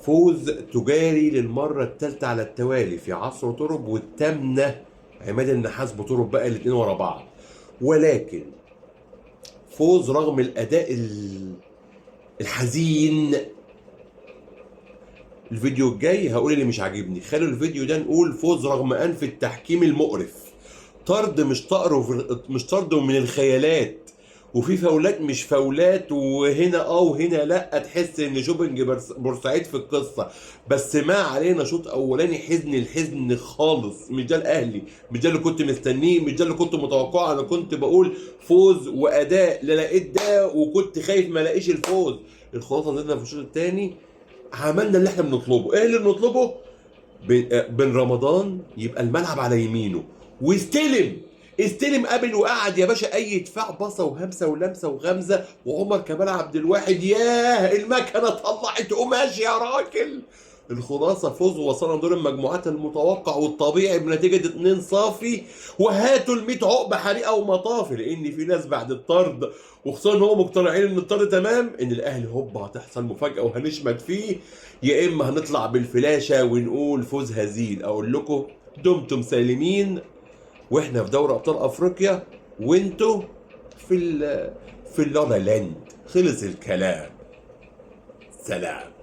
فوز تجاري للمرة الثالثة على التوالي في عصر طرب، والثامنة عماد النحاس بطرب بقى الاتنين ورا بعض. ولكن فوز رغم الأداء الحزين. الفيديو الجاي هقول اللي مش عاجبني، خلوا الفيديو ده نقول فوز رغم أنف التحكيم المقرف، طرد مش طرد من الخيالات، وفي فاولات مش فاولات، وهنا وهنا لا، تحس ان شوبنج بورسعيد في القصه. بس ما علينا شوط اولاني الحزن خالص. مش ده الاهلي، مش ده اللي كنت مستنيه، مش ده اللي كنت متوقعه. انا كنت بقول فوز واداء، لا لقيت ده وكنت خايف ما الاقيش الفوز. الخلاصه نزلنا في الشوط الثاني عملنا اللي احنا بنطلبه. ايه اللي بنطلبه؟ بن رمضان يبقى الملعب على يمينه استلم قبل وقعد يا باشا، اي دفاع بصه وهمسه ولمسه وغمزه، وعمر كمال عبد الواحد ياه المكنه طلعت قماش يا راجل. الخلاصه فوز وصلنا دور المجموعات المتوقع والطبيعي بنتيجه 2 صافي، وهاتوا ال 100 عقبه حريقه ومطافي، لان في ناس بعد الطرد وخصوصا ان هم مقتنعين ان الطرد تمام، ان الاهلي هوبا هتحصل مفاجاه وهنشمت فيه، يا اما هنطلع بالفلاشه ونقول فوز هزيل. اقول لكم دمتم سالمين، واحنا في دوري ابطال افريقيا وانتوا في اللالا لاند. خلص الكلام، سلام.